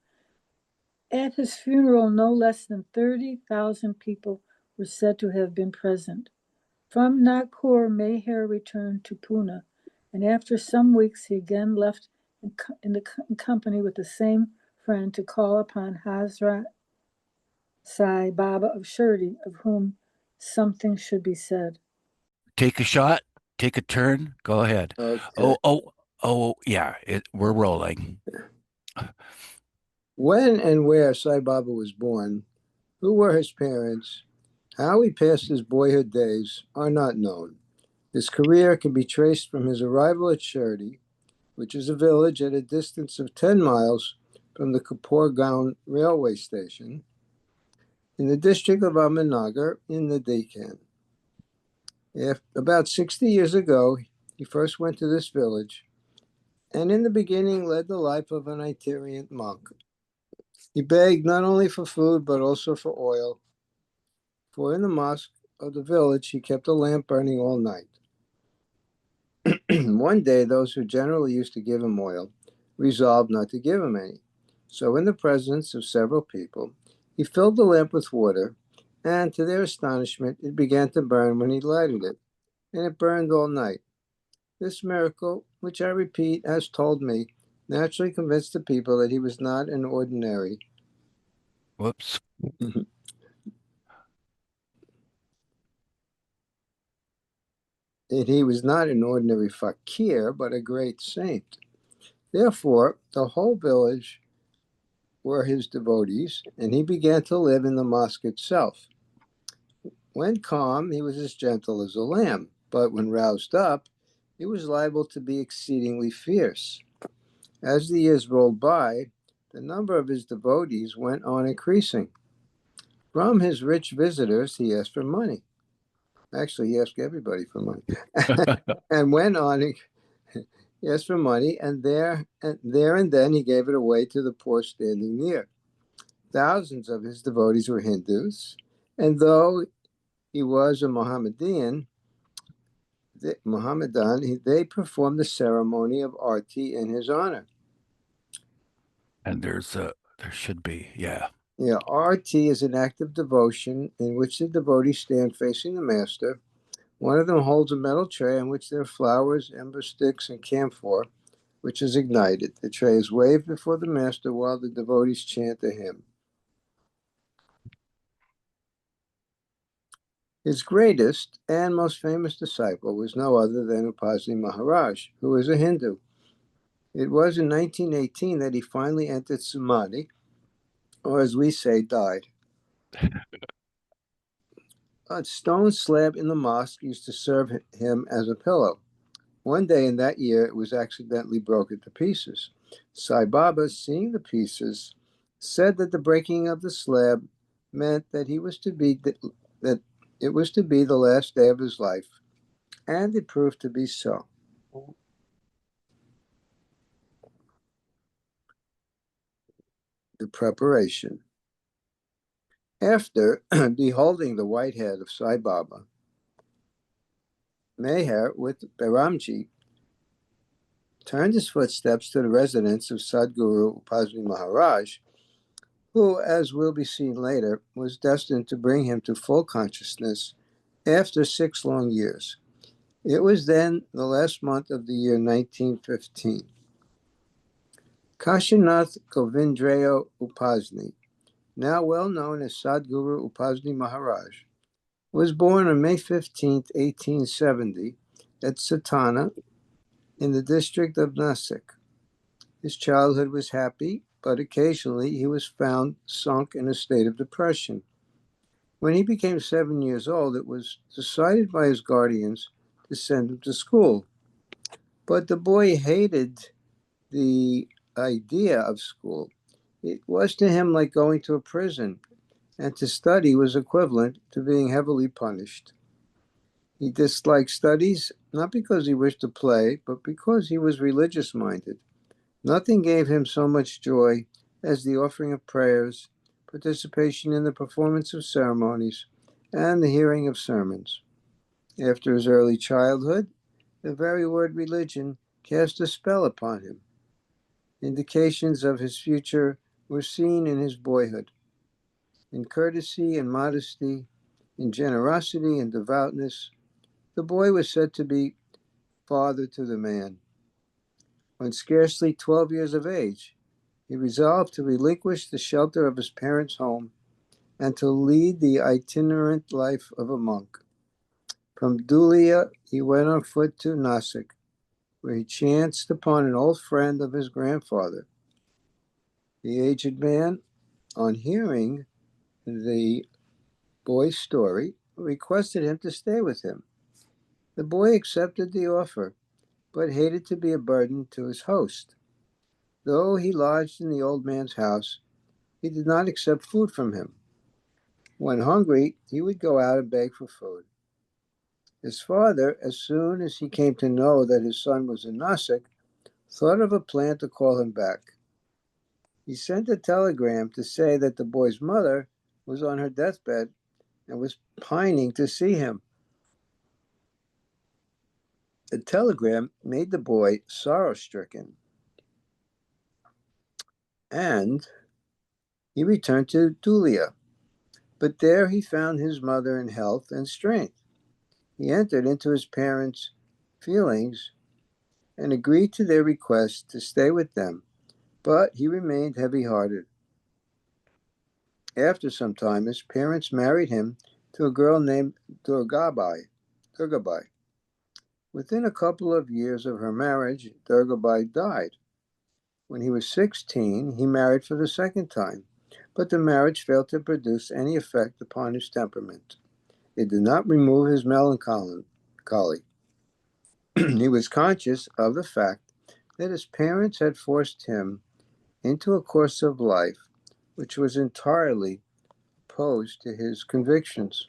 At his funeral, no less than 30,000 people were said to have been present. From Nagpur, Meher returned to Pune, and after some weeks he again left in company with the same friend to call upon Hazrat Sai Baba of Shirdi, of whom something should be said. Take a shot, take a turn, go ahead. Okay. Yeah, we're rolling. When and where Sai Baba was born, who were his parents, how he passed his boyhood days are not known. His career can be traced from his arrival at Shirdi, which is a village at a distance of 10 miles from the Kapurgaon railway station, in the district of Ahmednagar in the Deccan. About 60 years ago, he first went to this village, and in the beginning led the life of an itinerant monk. He begged not only for food, but also for oil, for in the mosque of the village he kept a lamp burning all night. One day, those who generally used to give him oil resolved not to give him any. So in the presence of several people, he filled the lamp with water, and to their astonishment, it began to burn when he lighted it, and it burned all night. This miracle, which I repeat, as told me, naturally convinced the people that he was not an ordinary. Whoops. That he was not an ordinary fakir, but a great saint. Therefore, the whole village were his devotees, and he began to live in the mosque itself. When calm, he was as gentle as a lamb, but when roused up, he was liable to be exceedingly fierce. As the years rolled by, the number of his devotees went on increasing. From his rich visitors, he asked for money. Actually, he asked everybody for money. And went on, he asked for money, and there and then he gave it away to the poor standing near. Thousands of his devotees were Hindus, and though he was a Mohammedan, they performed the ceremony of arti in his honor. And there should be, yeah. Yeah, arti is an act of devotion in which the devotees stand facing the master. One of them holds a metal tray on which there are flowers, ember sticks, and camphor, which is ignited. The tray is waved before the master while the devotees chant a hymn. His greatest and most famous disciple was no other than Upasni Maharaj, who is a Hindu. It was in 1918 that he finally entered Samadhi, or as we say, died. A stone slab in the mosque used to serve him as a pillow. One day in that year, it was accidentally broken to pieces. Sai Baba, seeing the pieces, said that the breaking of the slab meant that he was to be that it was to be the last day of his life, and it proved to be so. The preparation. After beholding the white head of Sai Baba, Meher with Beramji turned his footsteps to the residence of Sadguru Upasni Maharaj, who, as will be seen later, was destined to bring him to full consciousness after 6 long years. It was then the last month of the year 1915. Kashinath Govindrayo Upasni, now well known as Sadguru Upasni Maharaj, was born on May 15, 1870, at Satana in the district of Nasik. His childhood was happy, but occasionally he was found sunk in a state of depression. When he became 7 years old, it was decided by his guardians to send him to school. But the boy hated the idea of school. It was to him like going to a prison, and to study was equivalent to being heavily punished. He disliked studies, not because he wished to play, but because he was religious minded. Nothing gave him so much joy as the offering of prayers, participation in the performance of ceremonies, and the hearing of sermons. After his early childhood, the very word religion cast a spell upon him. Indications of his future were seen in his boyhood. In courtesy and modesty, in generosity and devoutness, the boy was said to be father to the man. When scarcely 12 years of age, he resolved to relinquish the shelter of his parents' home and to lead the itinerant life of a monk. From Dhulia, he went on foot to Nasik, where he chanced upon an old friend of his grandfather. The aged man, on hearing the boy's story, requested him to stay with him. The boy accepted the offer, but hated to be a burden to his host. Though he lodged in the old man's house, he did not accept food from him. When hungry, he would go out and beg for food. His father, as soon as he came to know that his son was in Nasik, thought of a plan to call him back. He sent a telegram to say that the boy's mother was on her deathbed and was pining to see him. The telegram made the boy sorrow-stricken, and he returned to Dhulia. But there he found his mother in health and strength. He entered into his parents' feelings and agreed to their request to stay with them, but he remained heavy-hearted. After some time, his parents married him to a girl named Durgabai. Within a couple of years of her marriage, Durgabai died. When he was 16, he married for the second time, but the marriage failed to produce any effect upon his temperament. It did not remove his melancholy. he was conscious of the fact that his parents had forced him into a course of life which was entirely opposed to his convictions.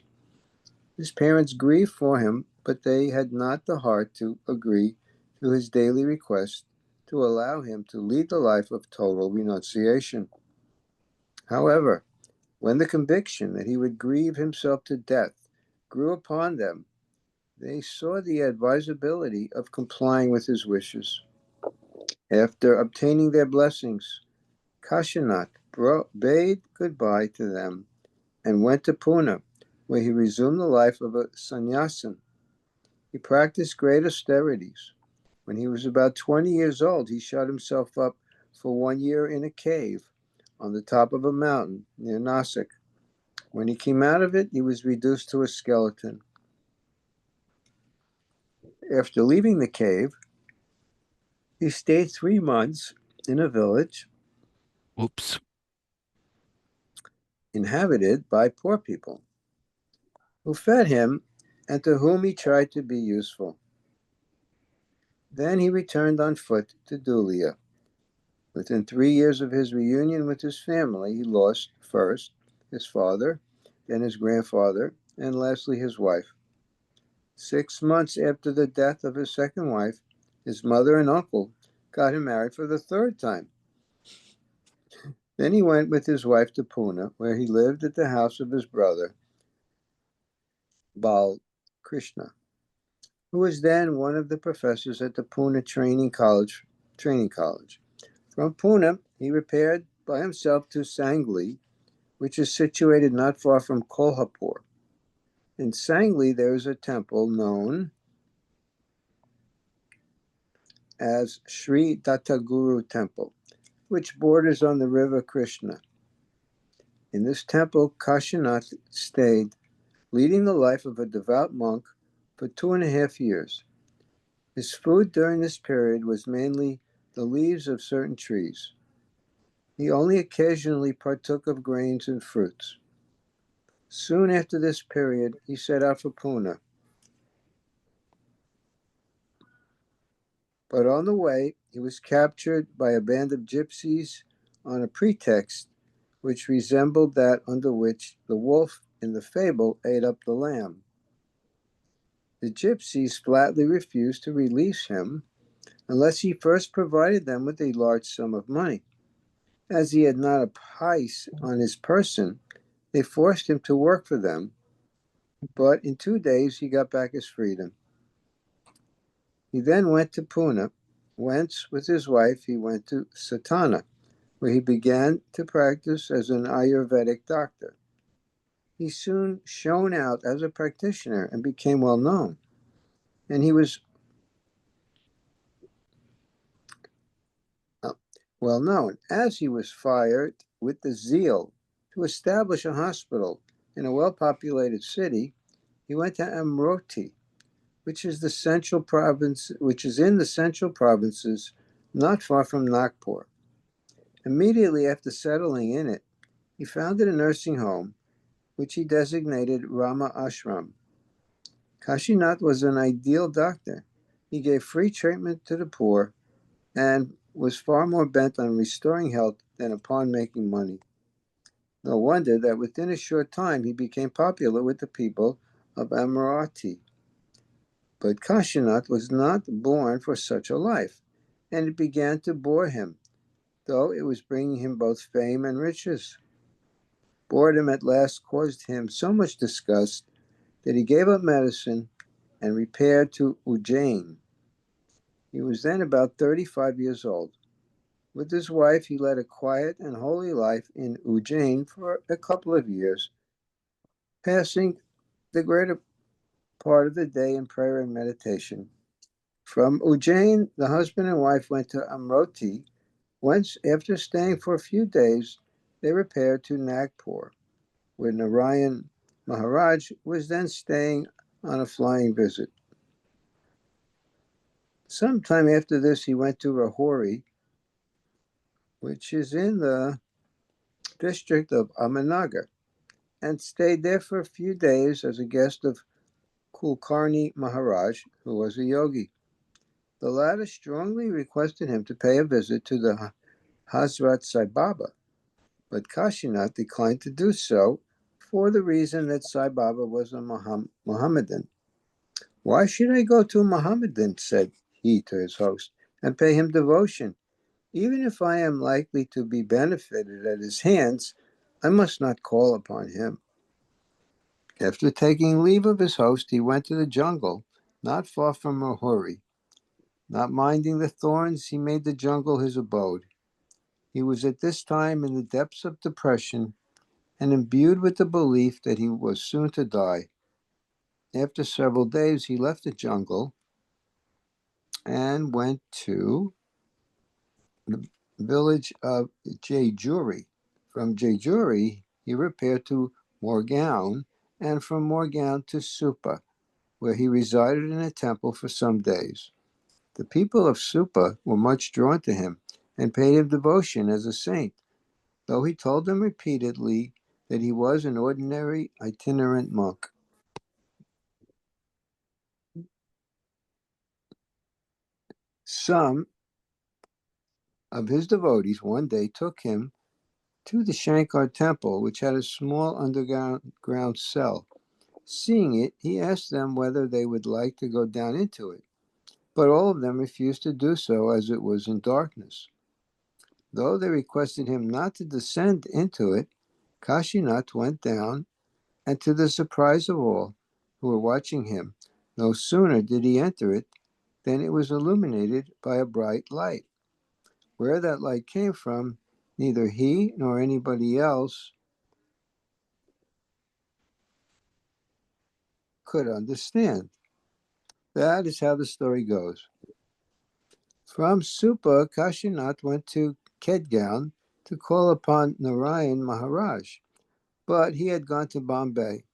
His parents grieved for him, but they had not the heart to agree to his daily request to allow him to lead the life of total renunciation. However, when the conviction that he would grieve himself to death grew upon them, they saw the advisability of complying with his wishes. After obtaining their blessings, Kashinath bade goodbye to them and went to Pune, where he resumed the life of a sannyasin. He practiced great austerities. When he was about 20 years old, he shut himself up for 1 year in a cave on the top of a mountain near Nasik. When he came out of it, he was reduced to a skeleton. After leaving the cave, he stayed 3 months in a village Oops. inhabited by poor people who fed him and to whom he tried to be useful. Then he returned on foot to Dhulia. Within 3 years of his reunion with his family, he lost first his father, then his grandfather, and lastly his wife. 6 months after the death of his second wife, his mother and uncle got him married for the third time. Then he went with his wife to Pune, where he lived at the house of his brother, Bal Krishna, who was then one of the professors at the Pune Training College. From Pune, he repaired by himself to Sangli, which is situated not far from Kolhapur. In Sangli, there is a temple known as Sri Dattaguru Temple, which borders on the river Krishna. In this temple, Kashinath stayed, leading the life of a devout monk for 2.5 years. His food during this period was mainly the leaves of certain trees. He only occasionally partook of grains and fruits. Soon after this period, he set out for Pune. But on the way, he was captured by a band of gypsies on a pretext which resembled that under which the wolf in the fable ate up the lamb. The gypsies flatly refused to release him unless he first provided them with a large sum of money. As he had not a pice on his person, they forced him to work for them, but in 2 days he got back his freedom. He then went to Pune, whence with his wife he went to Satana, where he began to practice as an Ayurvedic doctor. He soon shone out as a practitioner and became well known. And he was well known as he was fired with the zeal to establish a hospital in a well-populated city. He went to Amroti, which is in the central provinces, not far from Nagpur. Immediately after settling in it, he founded a nursing home, which he designated Rama Ashram. Kashinath was an ideal doctor. He gave free treatment to the poor and was far more bent on restoring health than upon making money. No wonder that within a short time he became popular with the people of Amravati. But Kashinath was not born for such a life, and it began to bore him, though it was bringing him both fame and riches. Boredom at last caused him so much disgust that he gave up medicine and repaired to Ujjain. He was then about 35 years old. With his wife, he led a quiet and holy life in Ujjain for a couple of years, passing the greater part of the day in prayer and meditation. From Ujjain, the husband and wife went to Amroti, whence, after staying for a few days, they repaired to Nagpur, where Narayan Maharaj was then staying on a flying visit. Sometime after this, he went to Rahori, which is in the district of Ahmednagar, and stayed there for a few days as a guest of Kulkarni Maharaj, who was a yogi. The latter strongly requested him to pay a visit to the Hazrat Sai Baba, but Kashinath declined to do so for the reason that Sai Baba was a Mohammedan. "Why should I go to a Mohammedan," said he to his host, "and pay him devotion? Even if I am likely to be benefited at his hands, I must not call upon him." After taking leave of his host, he went to the jungle, not far from Mahuri. Not minding the thorns, he made the jungle his abode. He was at this time in the depths of depression and imbued with the belief that he was soon to die. After several days, he left the jungle and went to the village of Jejuri. From Jejuri, he repaired to Morgaon, and from Morgaon to Supa, where he resided in a temple for some days. The people of Supa were much drawn to him and paid him devotion as a saint, though he told them repeatedly that he was an ordinary itinerant monk. Some of his devotees one day took him to the Shankar temple, which had a small underground cell. Seeing it, he asked them whether they would like to go down into it, but all of them refused to do so as it was in darkness. Though they requested him not to descend into it, Kashinath went down, and to the surprise of all who were watching him, no sooner did he enter it than it was illuminated by a bright light. Where that light came from, neither he nor anybody else could understand. That is how the story goes. From Supa, Kashinath went to Kedgaon to call upon Narayan Maharaj, but he had gone to Bombay.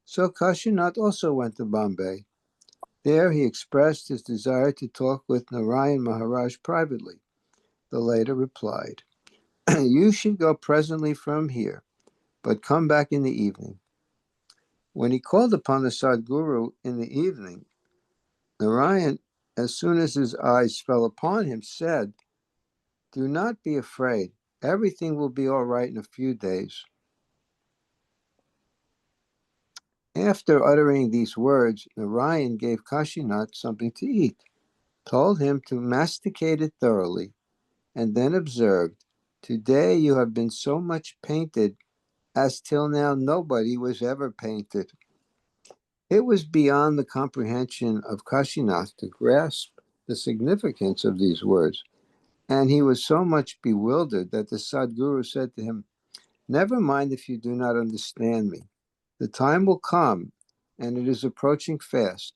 So Kashinath also went to Bombay. There he expressed his desire to talk with Narayan Maharaj privately. The latter replied, "You should go presently from here, but come back in the evening." When he called upon the Sadguru in the evening, Narayan, as soon as his eyes fell upon him, said, "Do not be afraid. Everything will be all right in a few days." After uttering these words, Narayan gave Kashinath something to eat, told him to masticate it thoroughly, and then observed, "Today you have been so much painted as till now nobody was ever painted." It was beyond the comprehension of Kashinath to grasp the significance of these words, and he was so much bewildered that the Sadguru said to him, "Never mind if you do not understand me. The time will come, and it is approaching fast,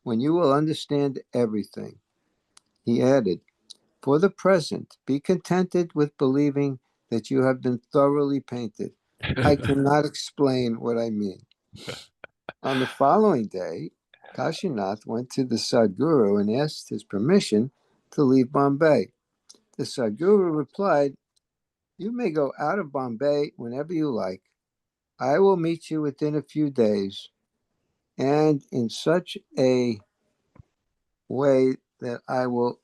when you will understand everything." He added, "For the present, be contented with believing that you have been thoroughly painted. I cannot explain what I mean." On the following day, Kashinath went to the Sadguru and asked his permission to leave Bombay. The Sadguru replied, "You may go out of Bombay whenever you like. I will meet you within a few days, and in such a way that I will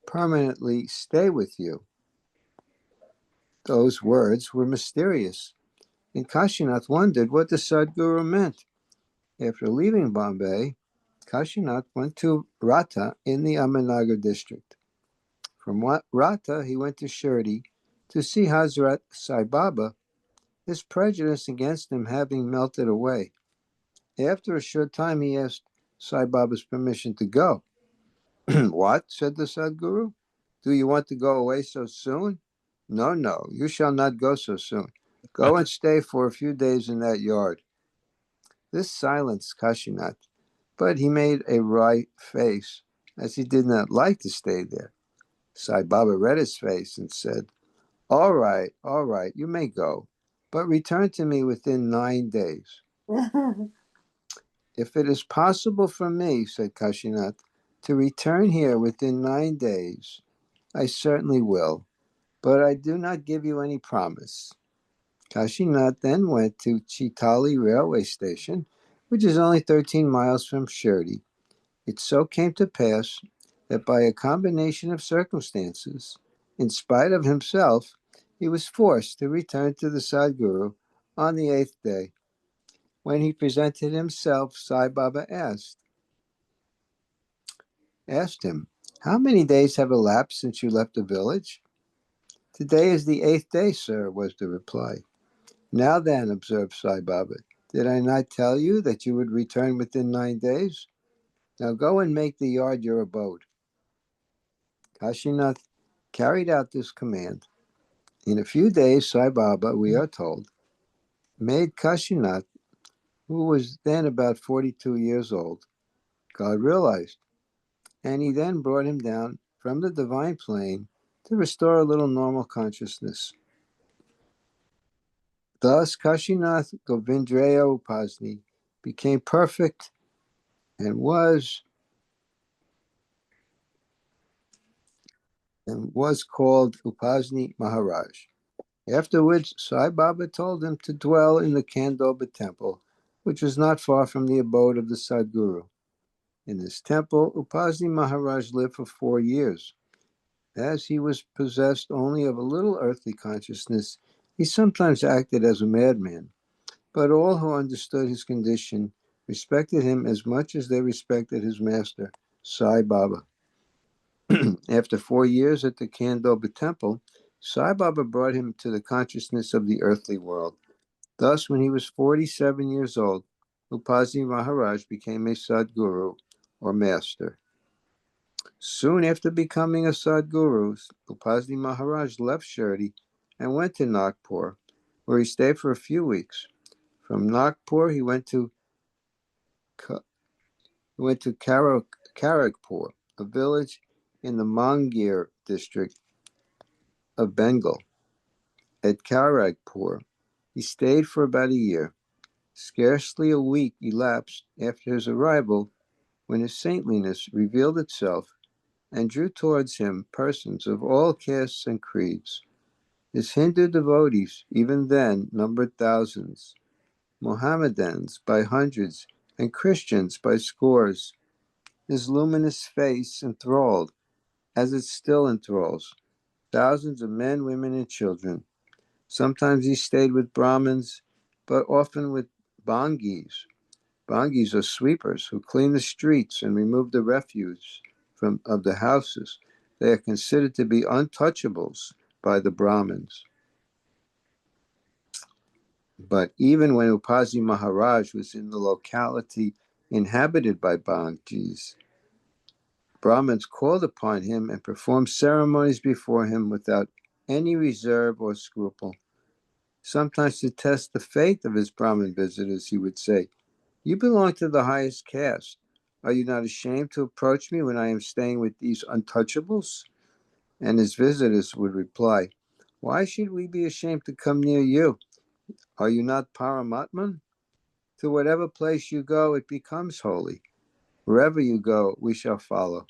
permanently stay with you." Those words were mysterious, and Kashinath wondered what the Sadguru meant. After leaving Bombay, Kashinath went to Rata in the Ahmednagar district. From Rata, he went to Shirdi to see Hazrat Sai Baba, his prejudice against him having melted away. After a short time, he asked Sai Baba's permission to go. "What?" said the Sadguru. "Do you want to go away so soon?" "No, no, you shall not go so soon. Go and stay for a few days in that yard." This silenced Kashinath, but he made a wry face, as he did not like to stay there. Sai Baba read his face and said, all right, you may go, but return to me within 9 days." "If it is possible for me," said Kashinath, "to return here within 9 days, I certainly will, but I do not give you any promise." Kashinath then went to Chitali railway station, which is only 13 miles from Shirdi. It so came to pass that by a combination of circumstances, in spite of himself, he was forced to return to the Sadguru on the 8th day. When he presented himself, Sai Baba asked him, "How many days have elapsed since you left the village?" "Today is the 8th day, sir," was the reply. "Now then," observed Sai Baba, "did I not tell you that you would return within 9 days? Now go and make the yard your abode." Kashinath carried out this command. In a few days, Sai Baba, we are told, made Kashinath, who was then about 42 years old, God realized, and he then brought him down from the divine plane to restore a little normal consciousness. Thus, Kashinath Govindraya Upasni became perfect and was called Upasni Maharaj. Afterwards, Sai Baba told him to dwell in the Kandoba temple, which was not far from the abode of the Sadguru. In this temple, Upasni Maharaj lived for 4 years. As he was possessed only of a little earthly consciousness, he sometimes acted as a madman. But all who understood his condition respected him as much as they respected his master, Sai Baba. After 4 years at the Kandoba temple, Sai Baba brought him to the consciousness of the earthly world. Thus, when he was 47 years old, Upasni Maharaj became a Sadguru, or master. Soon after becoming a Sadguru, Upasni Maharaj left Shirdi and went to Nagpur, where he stayed for a few weeks. From Nagpur, he went to Kharagpur, a village in the Mangir district of Bengal. At Kharagpur, he stayed for about a year. Scarcely a week elapsed after his arrival when his saintliness revealed itself and drew towards him persons of all castes and creeds. His Hindu devotees, even then, numbered thousands, Mohammedans by hundreds, and Christians by scores. His luminous face enthralled, as it still enthralls, thousands of men, women, and children. Sometimes he stayed with Brahmins, but often with Bhangis. Bhangis are sweepers who clean the streets and remove the refuse of the houses. They are considered to be untouchables by the Brahmins. But even when Upasni Maharaj was in the locality inhabited by Bhangis, Brahmins called upon him and performed ceremonies before him without any reserve or scruple. Sometimes to test the faith of his Brahmin visitors, he would say, "You belong to the highest caste. Are you not ashamed to approach me when I am staying with these untouchables?" And his visitors would reply, "Why should we be ashamed to come near you? Are you not Paramatman? To whatever place you go, it becomes holy. Wherever you go, we shall follow."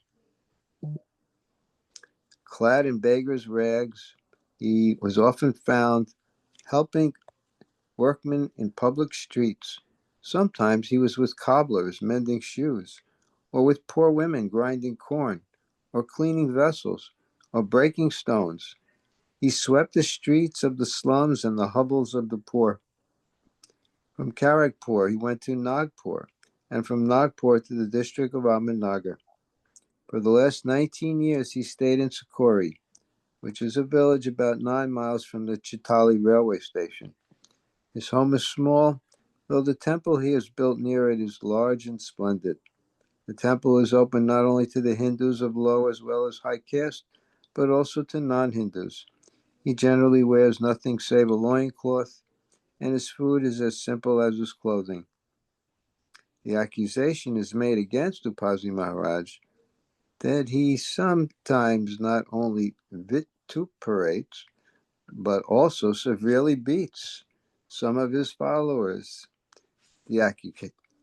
Clad in beggar's rags, he was often found helping workmen in public streets. Sometimes he was with cobblers mending shoes, or with poor women grinding corn, or cleaning vessels, or breaking stones. He swept the streets of the slums and the hovels of the poor. From Kharagpur, he went to Nagpur, and from Nagpur to the district of Ahmednagar. For the last 19 years, he stayed in Sakori, which is a village about 9 miles from the Chitali railway station. His home is small, though the temple he has built near it is large and splendid. The temple is open not only to the Hindus of low as well as high caste, but also to non-Hindus. He generally wears nothing save a loincloth, and his food is as simple as his clothing. The accusation is made against Upasni Maharaj that he sometimes not only vituperates, but also severely beats some of his followers. The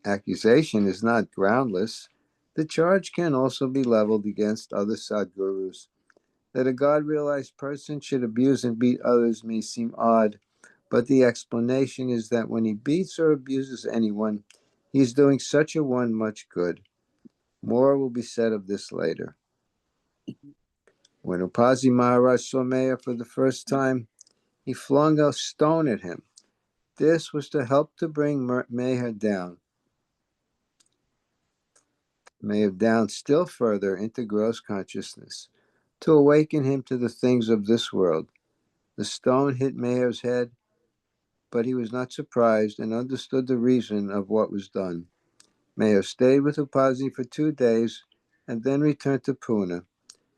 accusation is not groundless. The charge can also be leveled against other Sadgurus. That a God-realized person should abuse and beat others may seem odd, but the explanation is that when he beats or abuses anyone, he is doing such a one much good. More will be said of this later. When Upazi Maharaj saw Meher for the first time, he flung a stone at him. This was to help to bring Meher down still further into gross consciousness, to awaken him to the things of this world. The stone hit Meher's head, but he was not surprised and understood the reason of what was done. Meher stayed with Upazi for 2 days and then returned to Pune.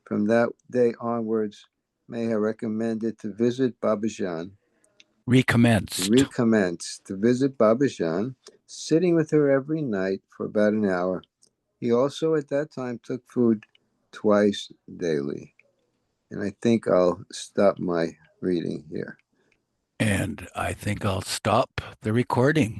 From that day onwards, Meher recommended to visit Babajan. Recommenced to visit Babajan, sitting with her every night for about an hour. He also at that time took food twice daily. And I think I'll stop my reading here. And I think I'll stop the recording.